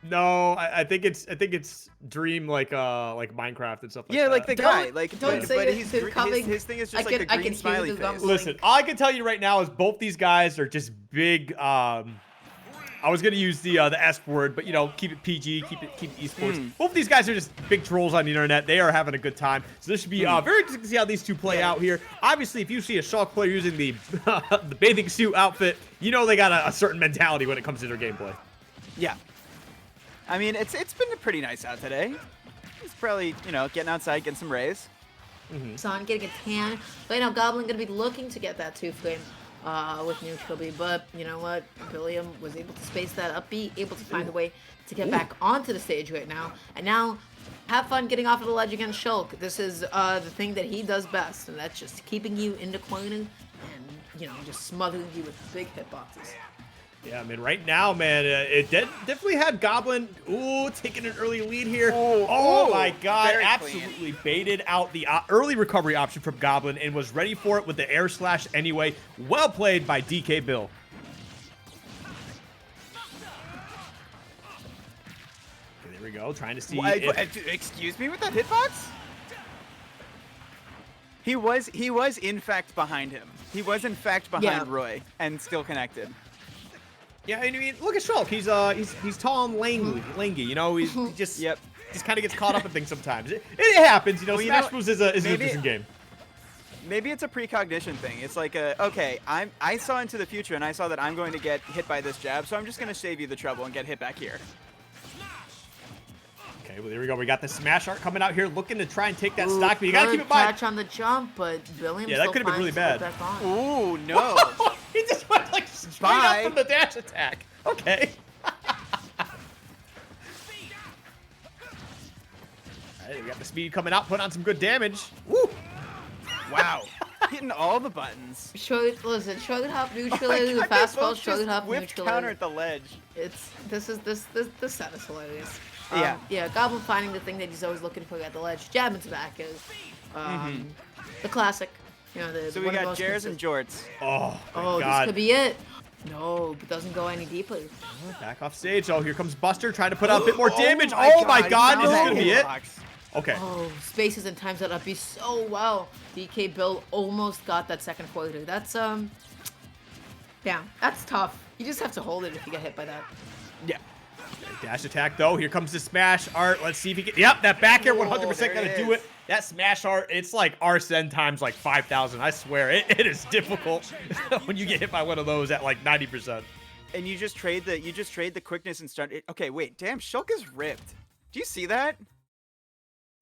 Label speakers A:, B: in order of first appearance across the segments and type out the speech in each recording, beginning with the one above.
A: No, I think it's Dream like Minecraft and stuff like
B: Yeah,
A: that.
B: like the guy, like
C: don't say
B: but
C: it,
B: he's
C: it's coming.
B: his thing is just
C: I
B: like the
C: can
B: green
C: hear
B: smiley
C: the
B: face.
C: rumbling.
A: Listen, all I can tell you right now is both these guys are just big. I was gonna use the S word, but you know, keep it PG, keep it esports. Both of these guys are just big trolls on the internet. They are having a good time, so this should be very interesting to see how these two play out here. Obviously, if you see a Shulk player using the the bathing suit outfit, you know they got a certain mentality when it comes to their gameplay.
B: Yeah. I mean, it's been pretty nice out today. It's probably, you know, getting outside, getting some rays.
C: Son getting a tan. But now Goblin gonna be looking to get that 2-flame with neutral B, but you know what? Billiam was able to space that up B, able to find a way to get back onto the stage right now. And now have fun getting off of the ledge against Shulk. This is the thing that he does best, and that's just keeping you into cloning and, you know, just smothering you with big hitboxes.
A: Yeah, I mean, right now, man, it definitely had Goblin, taking an early lead here.
B: Oh,
A: My God,
B: very
A: absolutely baited out the early recovery option from Goblin and was ready for it with the air slash anyway. Well played by DK Bill. Okay, there we go, trying to see
B: Excuse me with that hitbox? He was in fact behind him. He was in fact behind Roy and still connected.
A: Yeah, I mean, look at Shulk. He's tall and langy. You know, he just kind of gets caught up in things sometimes. It happens. You know,
B: Well,
A: Smash Bros is an interesting game.
B: Maybe it's a precognition thing. It's like okay, I saw into the future and I saw that I'm going to get hit by this jab, so I'm just going to save you the trouble and get hit back here.
A: Okay, well, there we go. We got the smash art coming out here, looking to try and take that stock, but you gotta keep it mind.
C: Catch on the jump, but Billiam
A: Yeah, that could have been really bad.
B: Ooh, no.
A: He just went like straight up from the dash attack. Okay. Alright, we got the speed coming out, put on some good damage. Woo!
B: Wow. Hitting all the buttons.
C: Listen, shrug it up, neutral,
B: Oh God,
C: fast
B: they
C: fall,
B: both
C: shrug it
B: just
C: up,
B: whipped
C: neutral.
B: counter at the ledge.
C: This set is hilarious.
B: Yeah.
C: Yeah, Goblin finding the thing that he's always looking for at the ledge. Jab into back is the classic. You know,
B: So we got Jers and Jorts.
A: Oh,
C: Oh,
A: God.
C: this could be it. No, but doesn't go any deeper.
A: Back off stage. Oh, here comes Buster trying to put out a bit more damage.
B: my
A: Oh my God,
B: God,
A: this is
B: no.
A: gonna be it.
B: Hitbox.
A: Okay.
C: Oh, spaces and times that up be so well. DK Bill almost got that second quarter. That's yeah, that's tough. You just have to hold it if you get hit by that.
B: Yeah.
A: Dash attack though. Here comes the smash art. Let's see if he can. Yep, that back air 100%
B: there
A: gonna
B: it
A: do
B: is.
A: it. That smash art, it's like Arsene times like 5,000. I swear, it is difficult when you get hit by one of those at like 90%.
B: And you just trade the quickness and start. Okay, wait. Damn, Shulk is ripped. Do you see that?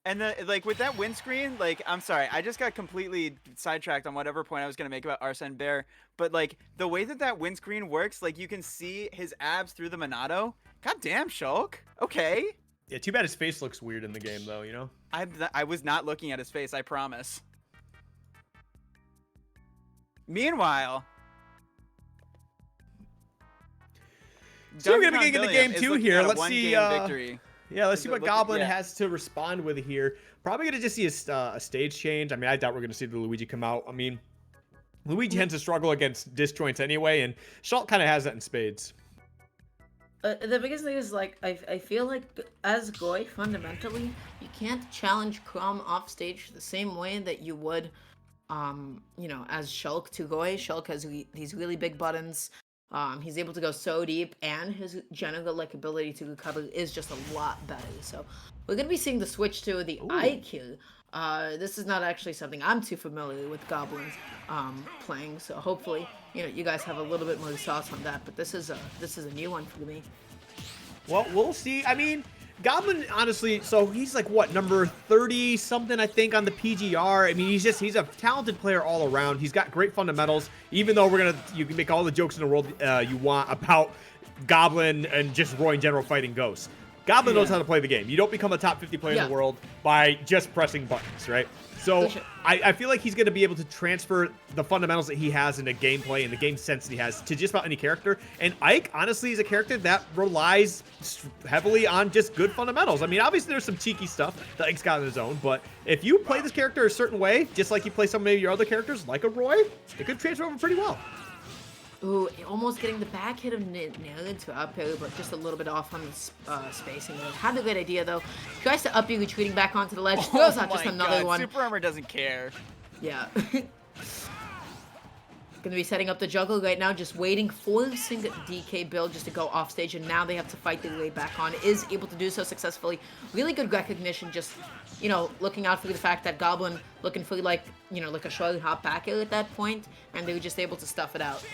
B: And like with that windscreen, like I'm sorry, I just got completely sidetracked on whatever point I was gonna make about Arsene Bear. But like the way that windscreen works, like you can see his abs through the Monado. God damn, Shulk. Okay.
A: Yeah, too bad his face looks weird in the game though, you know?
B: I was not looking at his face, I promise. Meanwhile,
A: so we're gonna be getting into game 2 here. Let's see.
B: Victory.
A: Yeah, let's see what Goblin
B: yeah.
A: has to respond with here. Probably gonna just see a stage change. I mean, I doubt we're gonna see the Luigi come out. I mean, Luigi tends to struggle against disjoints anyway, and Shulk kind of has that in spades.
C: The biggest thing is, like, I feel like as Goy, fundamentally, you can't challenge Crom off stage the same way that you would, you know, as Shulk to Goy. Shulk has these really big buttons. He's able to go so deep, and his general like ability to recover is just a lot better. So we're gonna be seeing the switch to the IQ. This is not actually something I'm too familiar with Goblins playing. So hopefully, you know, you guys have a little bit more sauce on that. But this is a new one for me.
A: Well, we'll see. I mean, Goblin, honestly, so he's like, what, number 30 something, I think, on the PGR. I mean, he's a talented player all around. He's got great fundamentals, even though you can make all the jokes in the world you want about Goblin and just Roy in general fighting ghosts. Goblin knows how to play the game. You don't become a top 50 player in the world by just pressing buttons, right? So I feel like he's going to be able to transfer the fundamentals that he has into gameplay and the game sense that he has to just about any character. And Ike, honestly, is a character that relies heavily on just good fundamentals. I mean, obviously, there's some cheeky stuff that Ike's got on his own, but if you play this character a certain way, just like you play some of your other characters, like a Roy, it could transfer over pretty well.
C: Ooh, almost getting the back hit of Nailed to up air, but just a little bit off on the spacing. Had a good idea though. Tries to up you, retreating back onto the ledge. Throws out just another one.
B: Super Armor doesn't care.
C: Yeah. Gonna be setting up the juggle right now, just waiting, forcing DK build just to go off stage, and now they have to fight their way back on. Is able to do so successfully. Really good recognition, just, you know, looking out for the fact that Goblin looking for like, you know, like a short hop back air at that point, and they were just able to stuff it out.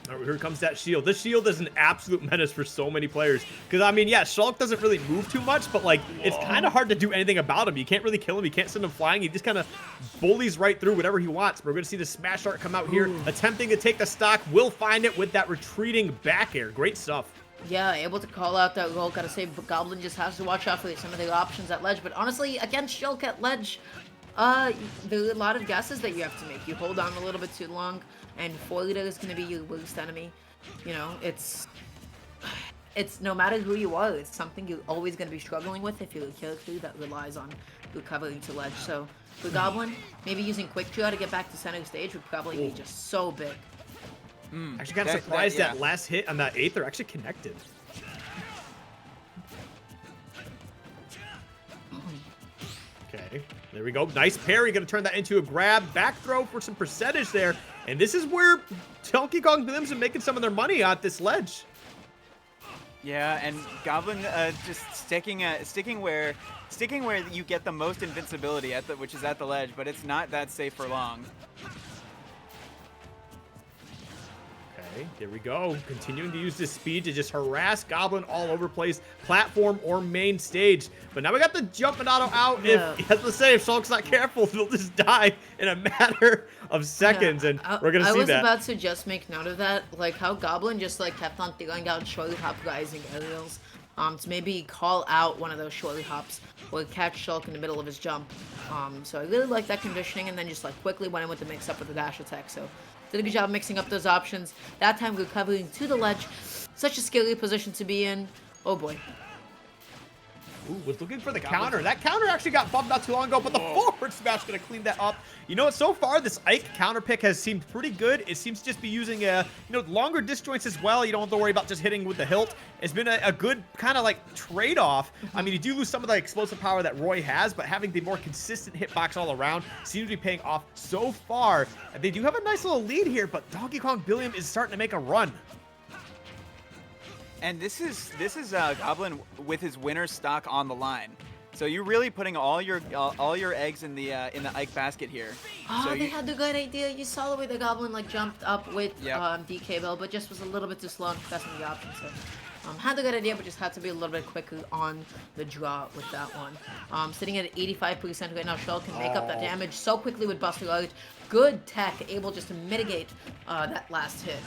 A: All right, here comes that shield. This shield is an absolute menace for so many players. Because, I mean, yeah, Shulk doesn't really move too much, but, like, it's kind of hard to do anything about him. You can't really kill him. You can't send him flying. He just kind of bullies right through whatever he wants. We're going to see the smash art come out here, attempting to take the stock. Will find it with that retreating back air. Great stuff.
C: Yeah, able to call out that roll. Gotta say, Goblin just has to watch out for some of the options at ledge. But honestly, against Shulk at ledge, there are a lot of guesses that you have to make. You hold on a little bit too long, and Foiler is going to be your worst enemy. You know, it's no matter who you are, it's something you're always going to be struggling with if you're a character that relies on recovering to ledge. So for Goblin, maybe using Quick Draw to get back to center stage would probably be just so big.
A: Actually kind of surprised that last hit on that Aether actually connected. Okay, there we go. Nice parry. Going to turn that into a grab. Back throw for some percentage there. And this is where DonkeyKongBilliam's been making some of their money at this ledge.
B: Yeah, and Goblin just sticking where you get the most invincibility at which is at the ledge, but it's not that safe for long.
A: Okay, here we go. Continuing to use this speed to just harass Goblin all over place, platform or main stage. But now we got the jumping auto out.
C: Yeah.
A: If, as I say, if Shulk's not careful, he'll just die in a matter of seconds, and we're gonna see that.
C: I was about to just make note of that, like how Goblin just like kept on throwing out short hop rising aerials, to maybe call out one of those short hops or catch Shulk in the middle of his jump. So I really like that conditioning, and then just like quickly went in with the mix up with the dash attack. So did a good job mixing up those options. That time recovering to the ledge. Such a scary position to be in. Oh boy.
A: Ooh, was looking for the counter. That counter actually got bumped not too long ago, but the forward smash going to clean that up. You know what? So far, this Ike counter pick has seemed pretty good. It seems to just be using, longer disjoints as well. You don't have to worry about just hitting with the hilt. It's been a good kind of like trade-off. I mean, you do lose some of the explosive power that Roy has, but having the more consistent hitbox all around seems to be paying off so far. And they do have a nice little lead here, but DonkeyKongBilliam is starting to make a run.
B: And this is Goblin with his winner stock on the line. So you're really putting all your eggs in the Ike basket here.
C: Oh,
B: so
C: they had the good idea. You saw the way the Goblin like jumped up with DK Bill, but just was a little bit too slow in pressing the option. So had the good idea, but just had to be a little bit quicker on the draw with that one. Sitting at 85% right now. Shulk can make up that damage so quickly with Buster Large. Good tech, able just to mitigate that last hit.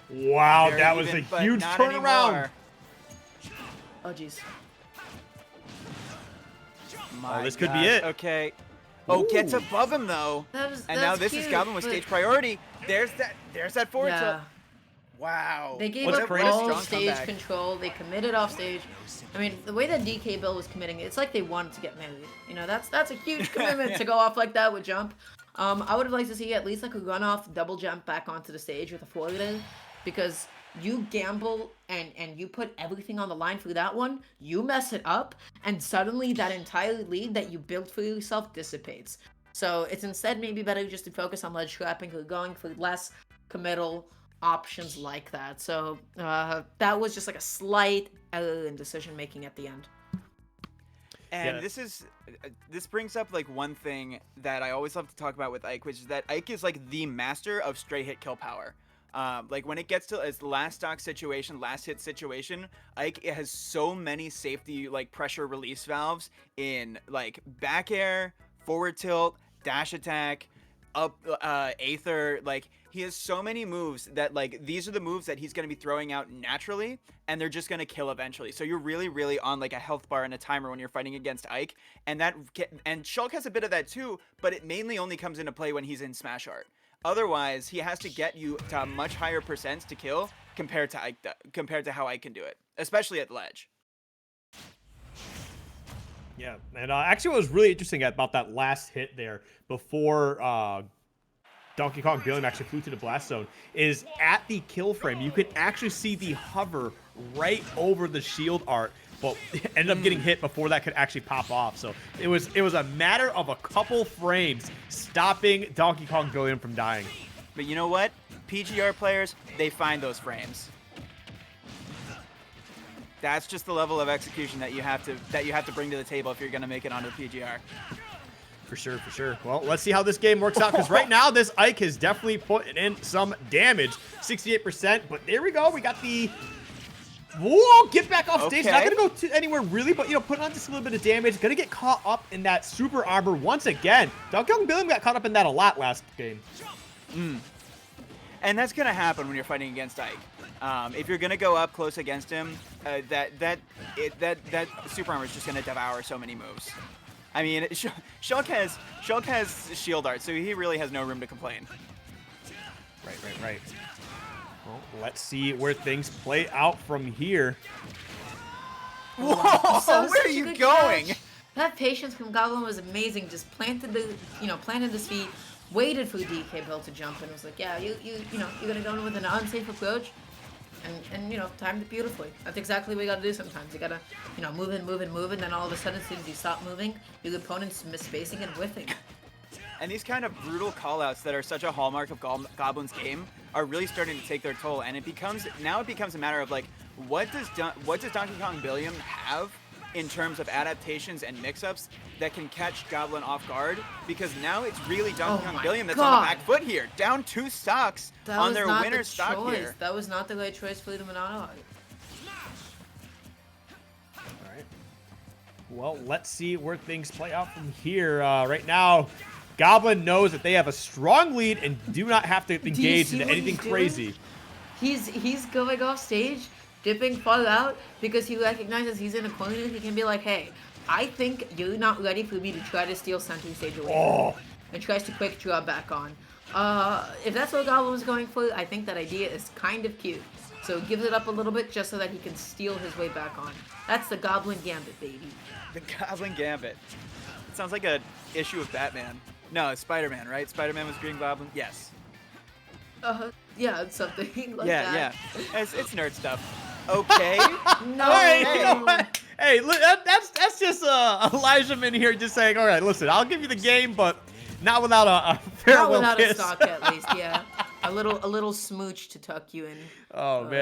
A: Wow,
B: Very
A: that was
B: even,
A: a huge
B: not
A: turnaround.
B: anymore.
C: Oh, jeez.
B: My
A: this could be
B: gosh,
A: it.
B: Okay. Oh,
A: Ooh.
B: gets above him though. And now this is Goblin with stage priority. There's that forward tilt. Wow.
C: They gave
A: What's
C: up
A: great?
C: all
B: Strong
C: stage
B: comeback.
C: control. They committed off stage. I mean, the way that DK Bill was committing, it's like they wanted to get married. You know, that's a huge commitment to go off like that with jump. I would have liked to see at least like a run off double jump back onto the stage with a forward in, because you gamble and you put everything on the line for that one, you mess it up, and suddenly that entire lead that you built for yourself dissipates. So it's instead maybe better just to focus on ledge trapping or going for less committal options like that. So that was just like a slight error in decision making at the end.
B: And this brings up like one thing that I always love to talk about with Ike, which is that Ike is like the master of straight hit kill power. Like when it gets to its last stock situation, last hit situation, Ike has so many safety like pressure release valves in like back air, forward tilt, dash attack, up Aether. Like he has so many moves that like these are the moves that he's going to be throwing out naturally, and they're just going to kill eventually. So you're really on like a health bar and a timer when you're fighting against Ike, and Shulk has a bit of that too, but it mainly only comes into play when he's in Smash Art. Otherwise, he has to get you to a much higher percents to kill compared to Ike, compared to how Ike can do it, especially at ledge.
A: Yeah, and actually what was really interesting about that last hit there before DonkeyKongBilliam actually flew to the blast zone, is at the kill frame. You can actually see the hover right over the shield art, but ended up getting hit before that could actually pop off. So it was a matter of a couple frames stopping DonkeyKongBilliam from dying.
B: But you know what? PGR players, they find those frames. That's just the level of execution that you have to bring to the table if you're going to make it onto the PGR.
A: For sure, for sure. Well, let's see how this game works out, because right now this Ike has definitely put in some damage. 68%, but there we go. We got the... Whoa, get back off stage.
B: Okay.
A: Not going to go anywhere really, but, you know, putting on just a little bit of damage. Going to get caught up in that super armor once again. DonkeyKongBilliam got caught up in that a lot last game.
B: And that's going to happen when you're fighting against Ike. If you're going to go up close against him, that super armor is just going to devour so many moves. I mean, Shulk has shield art, so he really has no room to complain.
A: Right. Well, let's see where things play out from here.
B: Whoa! Where are you going?
C: Catch. That patience from Goblin was amazing. Just planted his feet, waited for DK Bill to jump, and was like, yeah, you're gonna go in with an unsafe approach, and timed it beautifully. That's exactly what you gotta do sometimes. You gotta, move in, then all of a sudden, as soon as you stop moving, your opponent's misspacing and whiffing.
B: And these kind of brutal callouts that are such a hallmark of Goblin's game are really starting to take their toll. And it becomes a matter of like, what does DonkeyKongBilliam have in terms of adaptations and mix-ups that can catch Goblin off guard? Because now it's really DonkeyKongBilliam that's on the back foot here, down 2 stocks on their winner's stock here.
C: That was not the right choice for the Monado.
A: All right. Well, let's see where things play out from here. Right now, Goblin knows that they have a strong lead and do not have to engage into anything crazy.
C: He's going off stage, dipping far out, because he recognizes he's in a corner. He can be like, hey, I think you're not ready for me to try to steal center stage away. And tries to quick draw back on. If that's what Goblin was going for, I think that idea is kind of cute. So gives it up a little bit just so that he can steal his way back on. That's the Goblin Gambit, baby.
B: The Goblin Gambit. It sounds like an issue of Batman. No, it's Spider-Man, right? Spider-Man was Green Goblin? Yes.
C: Yeah, it's something like that.
B: Yeah. It's nerd stuff. Okay.
C: No.
A: Hey, you know what? Hey, that's just Elijah in here just saying, all right, listen, I'll give you the game, but not without a farewell
C: Not without
A: kiss.
C: a stock, at least, yeah. A little smooch to tuck you in.
A: Oh, man.